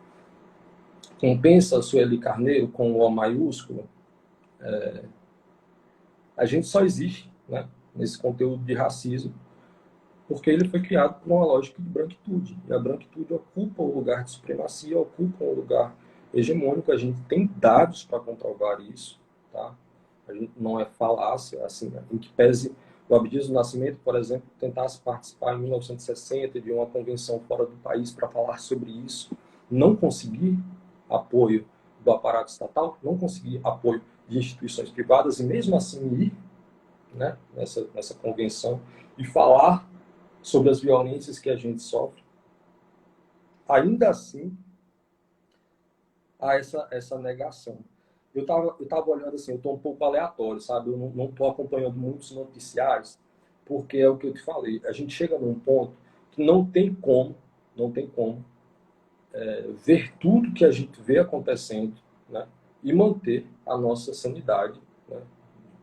Quem pensa a Sueli Carneiro com O maiúsculo, a gente só existe, né, nesse conteúdo de racismo porque ele foi criado por uma lógica de branquitude. E a branquitude ocupa o lugar de supremacia, ocupa um lugar hegemônico. A gente tem dados para comprovar isso, tá? A gente não é falácia, assim, em que pese o Abdias do Nascimento, por exemplo, tentasse participar em 1960 de uma convenção fora do país para falar sobre isso, não conseguir apoio do aparato estatal, não conseguir apoio de instituições privadas e mesmo assim ir, né, nessa convenção e falar sobre as violências que a gente sofre, ainda assim há essa negação. Eu tava olhando assim, eu estou um pouco aleatório, sabe? Eu não estou acompanhando muitos noticiários, porque é o que eu te falei. A gente chega num ponto que não tem como ver tudo que a gente vê acontecendo, né, e manter a nossa sanidade, né,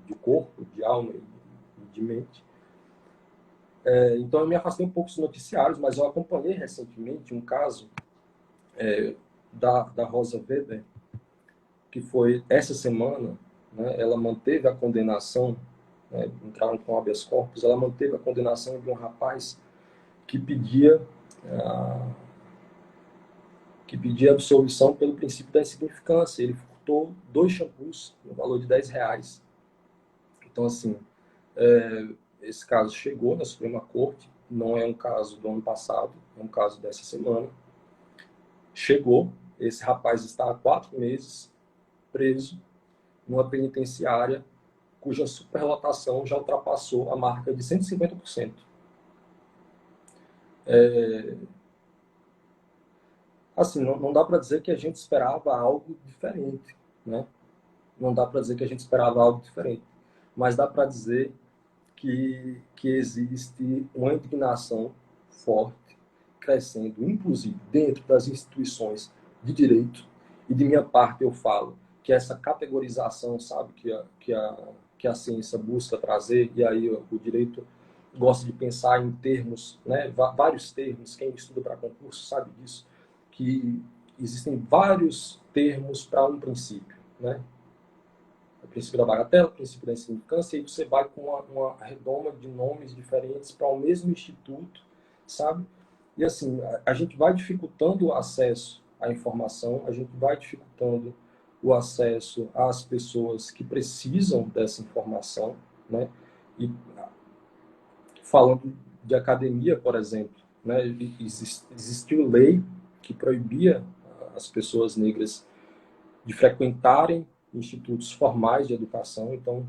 de corpo, de alma e de mente. Então eu me afastei um pouco dos noticiários, mas eu acompanhei recentemente um caso da Rosa Weber, que foi essa semana, né, ela manteve a condenação, né, entraram com habeas corpus, ela manteve a condenação de um rapaz que pedia absolvição pelo princípio da insignificância. Ele furtou 2 shampoos no valor de R$ 10. Então, assim, esse caso chegou na Suprema Corte, não é um caso do ano passado, é um caso dessa semana. Chegou, esse rapaz está há 4 meses preso numa penitenciária cuja superlotação já ultrapassou a marca de 150%. Assim, não dá para dizer que a gente esperava algo diferente, né? Não dá para dizer que a gente esperava algo diferente, mas dá para dizer que existe uma indignação forte, crescendo, inclusive dentro das instituições de direito, e de minha parte eu falo que essa categorização, sabe, que a ciência busca trazer, e aí o direito gosta de pensar em termos, né, vários termos, quem estuda para concurso sabe disso, que existem vários termos para um princípio, né? O princípio da bagatela, o princípio da insignificância, e você vai com uma redoma de nomes diferentes para o mesmo instituto, sabe? E assim, a gente vai dificultando o acesso à informação, a gente vai dificultando o acesso às pessoas que precisam dessa informação, né? E falando de academia, por exemplo, né? Existiu lei que proibia as pessoas negras de frequentarem institutos formais de educação. Então,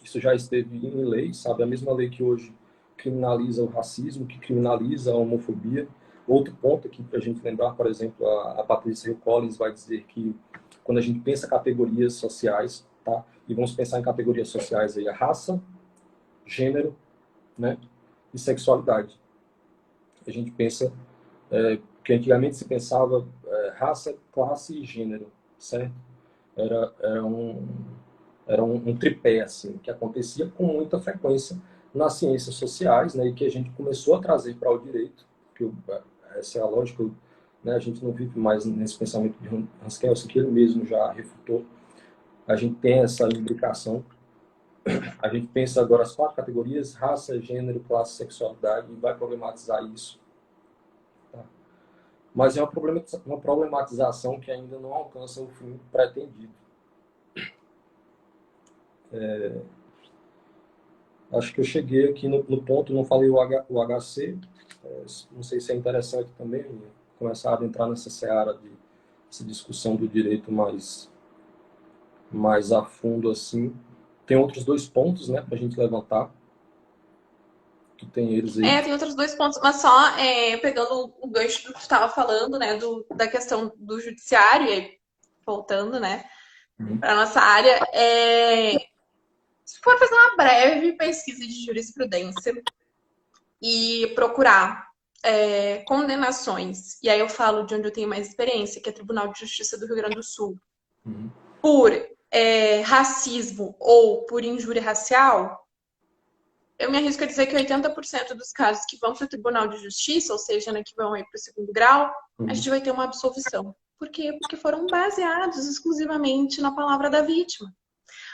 isso já esteve em lei, sabe? A mesma lei que hoje criminaliza o racismo, que criminaliza a homofobia. Outro ponto aqui para a gente lembrar, por exemplo, a Patrícia Hill Collins vai dizer que quando a gente pensa categorias sociais, tá? E vamos pensar em categorias sociais aí, a raça, gênero, né? E sexualidade. A gente pensa que antigamente se pensava raça, classe e gênero, certo? Era um tripé assim, que acontecia com muita frequência nas ciências sociais, né, e que a gente começou a trazer para o direito, que essa é a lógica, né, a gente não vive mais nesse pensamento de Hans Kelsen, que ele mesmo já refutou. A gente tem essa imbricação, a gente pensa agora as 4 categorias, raça, gênero, classe, sexualidade, e vai problematizar isso. Tá? Mas é uma problematização que ainda não alcança o fim pretendido. Acho que eu cheguei aqui no ponto, não falei o HC, não sei se é interessante também começar a adentrar nessa seara de essa discussão do direito mais a fundo assim. Tem outros 2 pontos, né, para a gente levantar, que tem eles aí. Tem outros 2 pontos, mas só pegando o gancho do que tu estava falando, né, da questão do judiciário, e aí, voltando, né, para nossa área, se for fazer uma breve pesquisa de jurisprudência e procurar condenações, e aí eu falo de onde eu tenho mais experiência, que é Tribunal de Justiça do Rio Grande do Sul, por racismo ou por injúria racial, eu me arrisco a dizer que 80% dos casos que vão para o Tribunal de Justiça, ou seja, né, que vão aí para o 2º grau, a gente vai ter uma absolvição. Por quê? Porque foram baseados exclusivamente na palavra da vítima.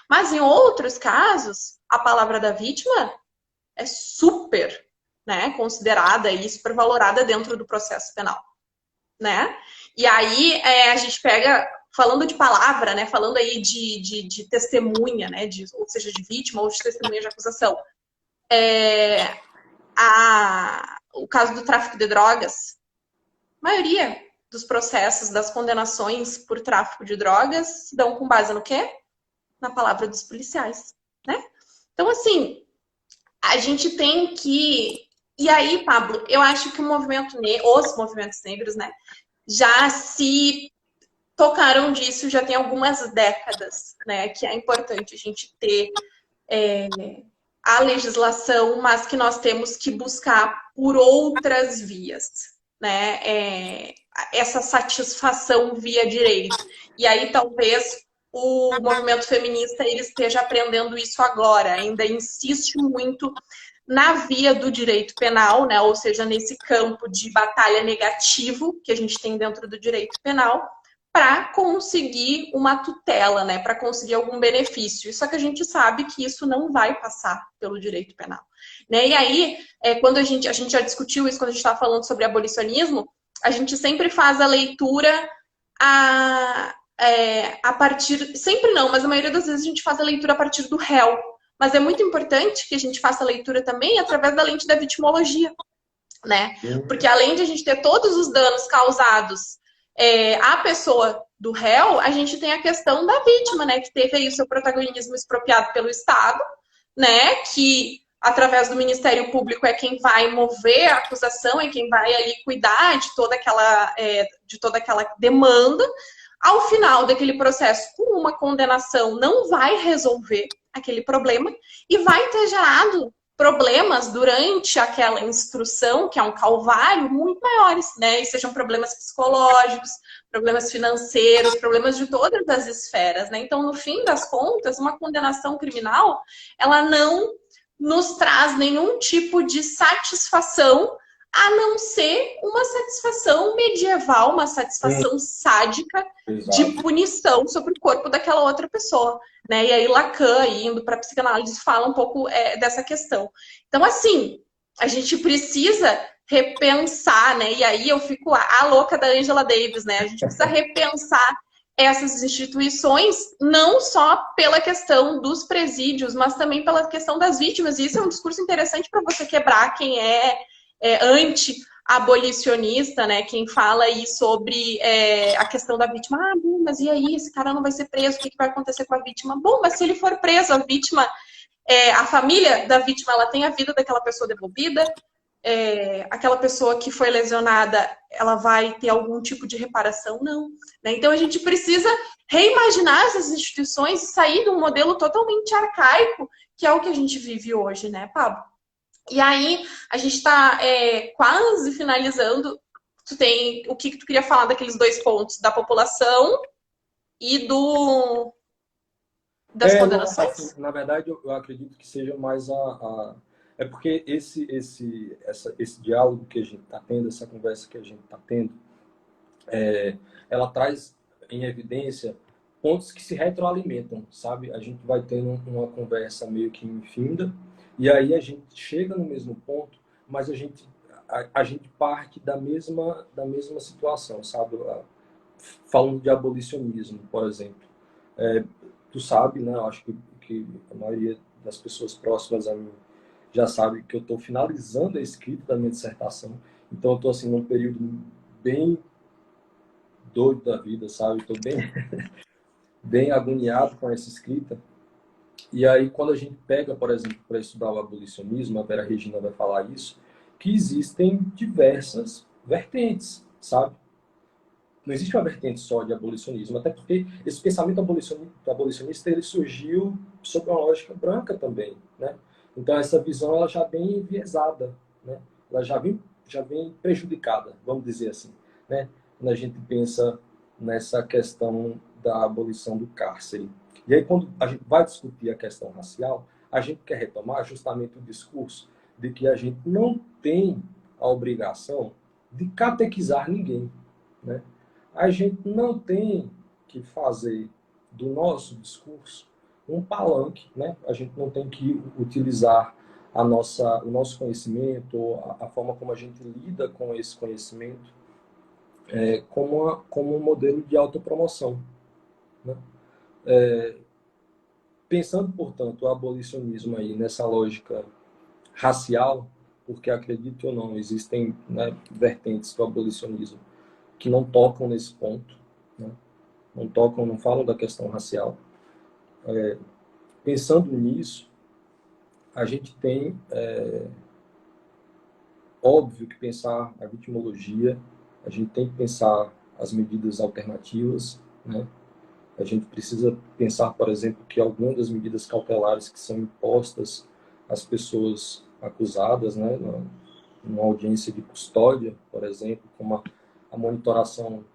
Mas em outros casos, a palavra da vítima é super, né, considerada e super valorada dentro do processo penal, né? E aí a gente pega, falando de palavra, né, falando aí de testemunha, né, ou seja, de vítima ou de testemunha de acusação, o caso do tráfico de drogas, a maioria dos processos, das condenações por tráfico de drogas se dão com base no quê? Na palavra dos policiais, né? Então, assim, a gente tem que... E aí, Pablo, eu acho que os movimentos negros, né, já se tocaram disso já tem algumas décadas, né, que é importante a gente ter a legislação, mas que nós temos que buscar por outras vias, né? essa satisfação via direito. E aí talvez o movimento feminista ele esteja aprendendo isso agora, ainda insiste muito na via do direito penal, né? Ou seja, nesse campo de batalha negativo que a gente tem dentro do direito penal, para conseguir uma tutela, né? Para conseguir algum benefício. Só que a gente sabe que isso não vai passar pelo direito penal. Né? E aí, quando a gente já discutiu isso quando a gente estava falando sobre abolicionismo, a gente sempre faz a leitura a partir. Sempre não, mas a maioria das vezes a gente faz a leitura a partir do réu. Mas é muito importante que a gente faça a leitura também através da lente da vitimologia, né? Porque além de a gente ter todos os danos causados à pessoa do réu, a gente tem a questão da vítima, né? Que teve aí o seu protagonismo expropriado pelo Estado, né? Que através do Ministério Público é quem vai mover a acusação, é quem vai ali cuidar de toda aquela demanda. Ao final daquele processo, com uma condenação, não vai resolver aquele problema e vai ter gerado problemas durante aquela instrução, que é um calvário, muito maiores, né? E sejam problemas psicológicos, problemas financeiros, problemas de todas as esferas, né? Então, no fim das contas, uma condenação criminal, ela não nos traz nenhum tipo de satisfação, a não ser uma satisfação medieval, uma satisfação sádica de punição sobre o corpo daquela outra pessoa. Né? E aí Lacan, indo para a psicanálise, fala um pouco dessa questão. Então, assim, a gente precisa repensar, né? E aí eu fico a louca da Angela Davis, né? A gente precisa repensar essas instituições, não só pela questão dos presídios, mas também pela questão das vítimas. E isso é um discurso interessante para você quebrar quem é anti-abolicionista, né? Quem fala aí sobre a questão da vítima. Ah, mas e aí? Esse cara não vai ser preso, o que vai acontecer com a vítima? Bom, mas se ele for preso, a vítima, a família da vítima, ela tem a vida daquela pessoa devolvida, aquela pessoa que foi lesionada, ela vai ter algum tipo de reparação? Não. Né? Então a gente precisa reimaginar essas instituições e sair de um modelo totalmente arcaico, que é o que a gente vive hoje, né, Pablo? E aí, a gente está quase finalizando. Tu tem o que tu queria falar daqueles dois pontos, da população e das Não, condenações? assim, na verdade, eu acredito que seja mais É porque esse diálogo que a gente está tendo, essa conversa que a gente está tendo, ela traz em evidência pontos que se retroalimentam, sabe? A gente vai tendo uma conversa meio que infinda, e aí a gente chega no mesmo ponto, mas a gente parte da mesma situação, sabe? Falando de abolicionismo, por exemplo. Tu sabe, né? Eu acho que a maioria das pessoas próximas a mim já sabe que eu estou finalizando a escrita da minha dissertação. Então, eu estou assim, num período bem doido da vida, sabe? Estou bem agoniado com essa escrita. E aí, quando a gente pega, por exemplo, para estudar o abolicionismo, a Vera Regina vai falar isso, que existem diversas vertentes, sabe? Não existe uma vertente só de abolicionismo, até porque esse pensamento abolicionista ele surgiu sob uma lógica branca também, né? Então essa visão ela já vem enviesada, né? Ela já vem prejudicada, vamos dizer assim, né? Quando a gente pensa nessa questão da abolição do cárcere. E aí quando a gente vai discutir a questão racial, a gente quer retomar justamente o discurso de que a gente não tem a obrigação de catequizar ninguém, né? A gente não tem que fazer do nosso discurso um palanque, né? A gente não tem que utilizar o nosso conhecimento, a forma como a gente lida com esse conhecimento, como um modelo de autopromoção, né? Pensando, portanto, o abolicionismo aí nessa lógica racial, porque acredito ou não, existem, né, vertentes do abolicionismo que não tocam nesse ponto, né? Não falam da questão racial. Pensando nisso, a gente tem, óbvio, que pensar a vitimologia, a gente tem que pensar as medidas alternativas, né? A gente precisa pensar, por exemplo, que algumas das medidas cautelares que são impostas às pessoas acusadas, né, numa audiência de custódia, por exemplo, como a monitoração,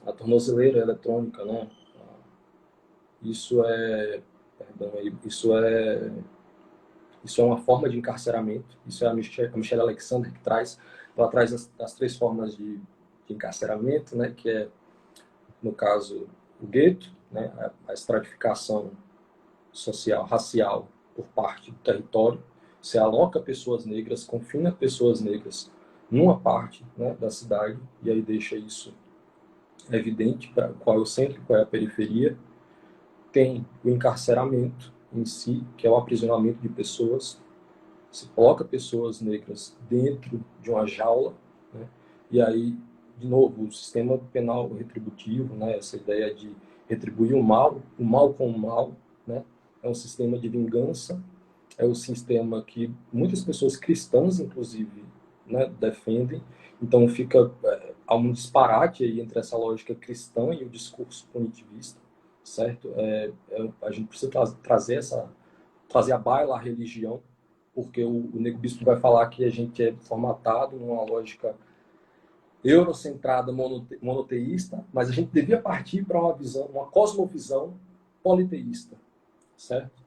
a tornozeleira eletrônica, né? Isso é, perdão, isso é uma forma de encarceramento. Isso é a Michelle Alexander que traz. Ela traz as três formas de encarceramento, né? Que é, no caso, o gueto, né? A estratificação social, racial por parte do território. Você aloca pessoas negras, confina pessoas negras numa parte, né, da cidade, e aí deixa isso evidente para qual é o centro, qual é a periferia. Tem o encarceramento em si, que é o aprisionamento de pessoas. Se coloca pessoas negras dentro de uma jaula, né, e aí, de novo, o sistema penal retributivo, né, essa ideia de retribuir o mal com o mal, né, é um sistema de vingança, é o sistema que muitas pessoas cristãs, inclusive, né, defendem. Então há um disparate aí entre essa lógica cristã e o discurso punitivista, certo? A gente precisa trazer à baila a religião, porque o Nego Bispo vai falar que a gente é formatado numa lógica eurocentrada, monoteísta, mas a gente devia partir para uma visão, uma cosmovisão politeísta, certo?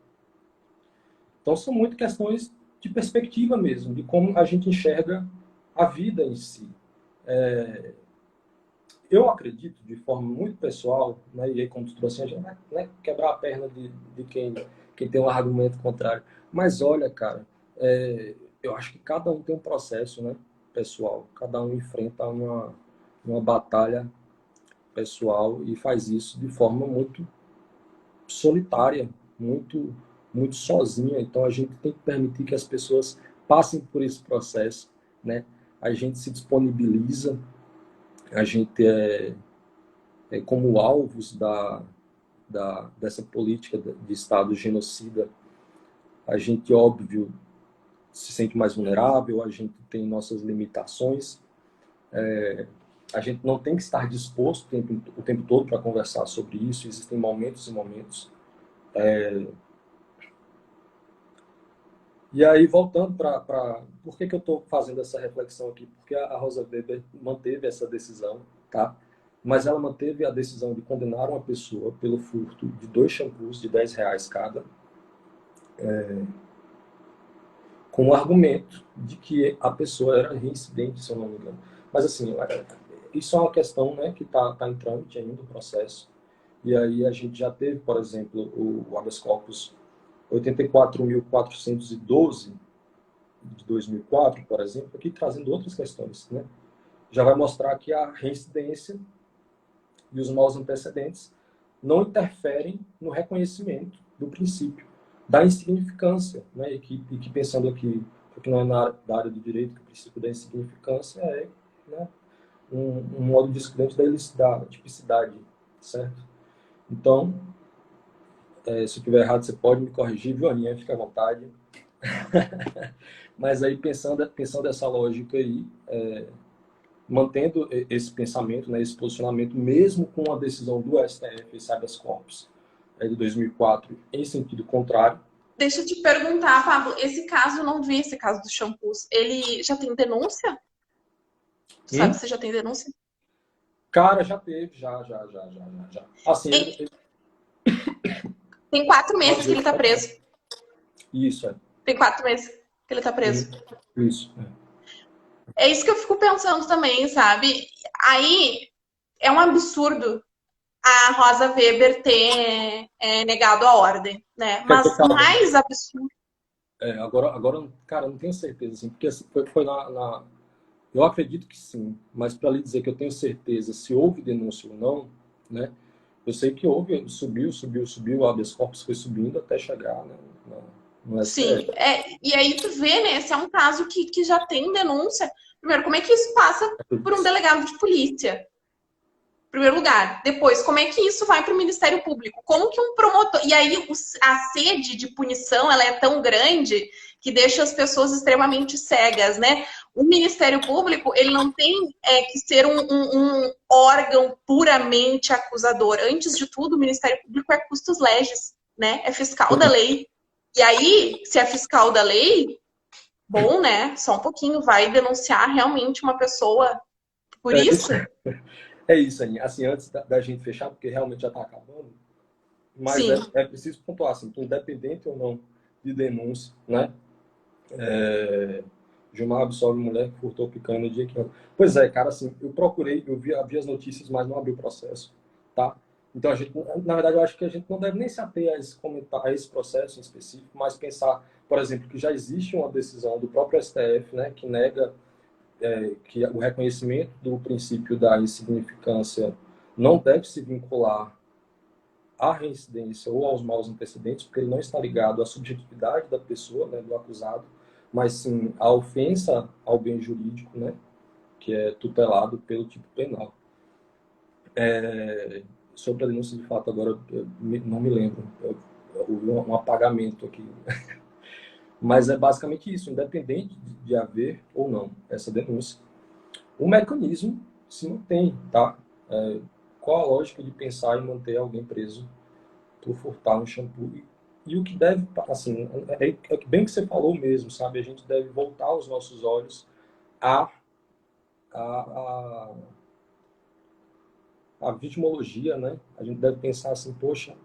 Então, são muito questões de perspectiva mesmo, de como a gente enxerga a vida em si. Eu acredito, de forma muito pessoal, né, e aí, como tu trouxe, a gente vai, né, quebrar a perna de quem tem um argumento contrário. Mas, olha, cara, eu acho que cada um tem um processo, né, pessoal. Cada um enfrenta uma batalha pessoal e faz isso de forma muito solitária, muito sozinha. Então a gente tem que permitir que as pessoas passem por esse processo, né? A gente se disponibiliza, a gente é como alvos dessa política de Estado genocida. A gente, óbvio, se sente mais vulnerável, a gente tem nossas limitações, a gente não tem que estar disposto o tempo todo para conversar sobre isso. Existem momentos e momentos. E aí, voltando para... Por que eu estou fazendo essa reflexão aqui? Porque a Rosa Weber manteve essa decisão, tá? Mas ela manteve a decisão de condenar uma pessoa pelo furto de 2 shampoos de R$ 10 cada, com o argumento de que a pessoa era reincidente, se eu não me engano. Mas, assim, isso é uma questão, né, que tá em trâmite ainda, o processo. E aí a gente já teve, por exemplo, o habeas corpus 84.412 de 2004, por exemplo, aqui trazendo outras questões, né? Já vai mostrar que a reincidência e os maus antecedentes não interferem no reconhecimento do princípio da insignificância, né? E que pensando aqui, porque não é da área do direito, que o princípio da insignificância é, né, um modo discrepante da tipicidade, certo? Então, se eu estiver errado, você pode me corrigir, viu, Aninha? Fica à vontade. Mas aí, pensando essa lógica aí, mantendo esse pensamento, né, esse posicionamento, mesmo com a decisão do STF, esse habeas corpus de 2004, em sentido contrário. Deixa eu te perguntar, Pablo, esse caso, eu não vi esse caso dos shampoos, ele já tem denúncia? Sabe se já tem denúncia? Cara, já teve, já. Assim, tem 4 meses que ele tá preso. Isso, Tem 4 meses que ele tá preso. Isso. É isso que eu fico pensando também, sabe? Aí é um absurdo a Rosa Weber ter negado a ordem, né? Mas mais absurdo. Agora, cara, eu não tenho certeza, assim, porque assim, foi eu acredito que sim, mas para lhe dizer que eu tenho certeza se houve denúncia ou não, né? Eu sei que houve, subiu, o habeas corpus foi subindo até chegar, né, no STF. Sim, e aí tu vê, né? Se é um caso que já tem denúncia. Primeiro, como é que isso passa por um delegado de polícia? Em primeiro lugar. Depois, como é que isso vai para o Ministério Público? Como que um promotor... E aí, a sede de punição, ela é tão grande que deixa as pessoas extremamente cegas, né? O Ministério Público, ele não tem que ser um órgão puramente acusador. Antes de tudo, o Ministério Público é custos legis, né? É fiscal da lei. E aí, se é fiscal da lei, bom, né? Só um pouquinho, vai denunciar realmente uma pessoa Por É isso, isso? é isso, Aninha. Assim, antes da gente fechar, porque realmente já está acabando, mas Sim. é preciso pontuar, assim, que independente ou não de denúncia, né? Gilmar absolve mulher que furtou picanha no dia que... Pois é, cara, assim, eu procurei, vi as notícias, mas não abri o processo, tá? Então, a gente, na verdade, eu acho que a gente não deve nem se ater a esse, a esse processo em específico, mas pensar, por exemplo, que já existe uma decisão do próprio STF, né, que nega que o reconhecimento do princípio da insignificância não deve se vincular à reincidência ou aos maus antecedentes, porque ele não está ligado à subjetividade da pessoa, né, do acusado, mas sim à ofensa ao bem jurídico, né, que é tutelado pelo tipo penal. Sobre a denúncia de fato, agora eu não me lembro, houve um apagamento aqui. Mas é basicamente isso, independente de haver ou não essa denúncia. O mecanismo se mantém, tá? Qual a lógica de pensar em manter alguém preso por furtar um shampoo? E o que deve, assim, é bem que você falou mesmo, sabe? A gente deve voltar os nossos olhos à, à, à vitimologia, né? A gente deve pensar assim, poxa,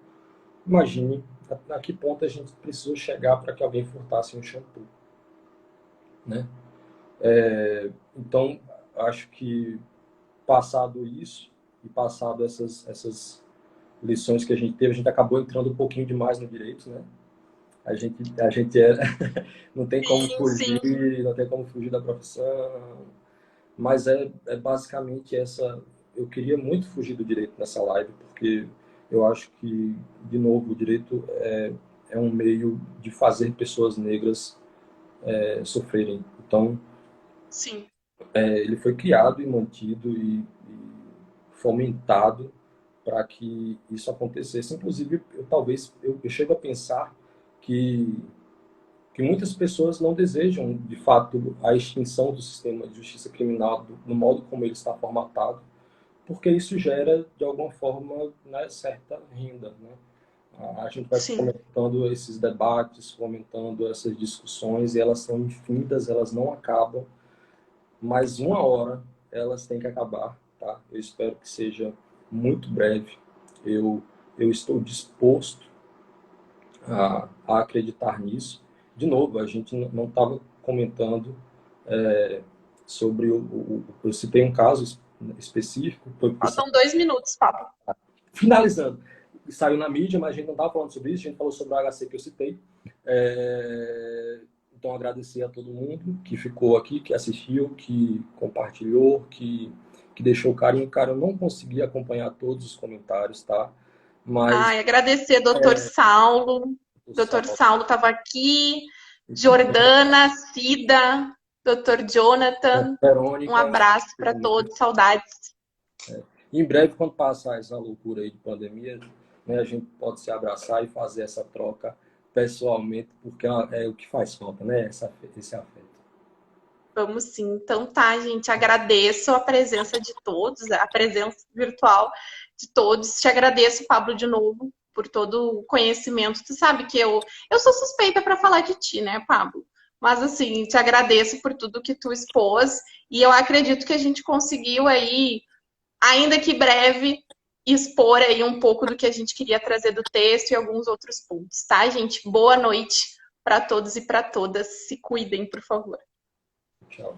imagine a que ponto a gente precisou chegar para que alguém furtasse um shampoo, né? Então, acho que passado isso e passado essas lições que a gente teve, a gente acabou entrando um pouquinho demais no direito, né? A gente não tem como Sim, sim. fugir, não tem como fugir da profissão, mas é basicamente essa. Eu queria muito fugir do direito nessa live, porque eu acho que, de novo, o direito é um meio de fazer pessoas negras sofrerem. Então, Sim. ele foi criado e mantido e fomentado para que isso acontecesse. Inclusive, eu chego a pensar que, que muitas pessoas não desejam, de fato, a extinção do sistema de justiça criminal no modo como ele está formatado, porque isso gera, de alguma forma, né, certa renda. Né? A gente vai Sim. fomentando esses debates, fomentando essas discussões, e elas são infinitas, elas não acabam, mas uma hora elas têm que acabar. Tá? Eu espero que seja muito breve. Eu estou disposto a acreditar nisso. De novo, a gente não estava comentando sobre eu citei um caso específico, foi porque Faltam 2 minutos, Pablo. finalizando, saiu na mídia, mas a gente não estava falando sobre isso, a gente falou sobre o HC que eu citei. Então, agradecer a todo mundo que ficou aqui, que assistiu, que compartilhou, que deixou carinho. Cara, eu não consegui acompanhar todos os comentários, tá? Mas, Ai, agradecer, doutor Saulo. Doutor pessoal, Saulo estava aqui. Jordana, Cida, doutor Jonathan. Um Verônica, abraço para todos, saudades. em breve, quando passar essa loucura aí de pandemia, né, a gente pode se abraçar e fazer essa troca pessoalmente, porque é o que faz falta, né? Esse afeto. Vamos sim. Então tá, gente. Agradeço a presença de todos, a presença virtual de todos. Te agradeço, Pablo, de novo, por todo o conhecimento. Tu sabe que eu sou suspeita para falar de ti, né, Pablo? Mas assim, te agradeço por tudo que tu expôs e eu acredito que a gente conseguiu aí, ainda que breve, expor aí um pouco do que a gente queria trazer do texto e alguns outros pontos, tá, gente? Boa noite para todos e para todas. Se cuidem, por favor. Tchau.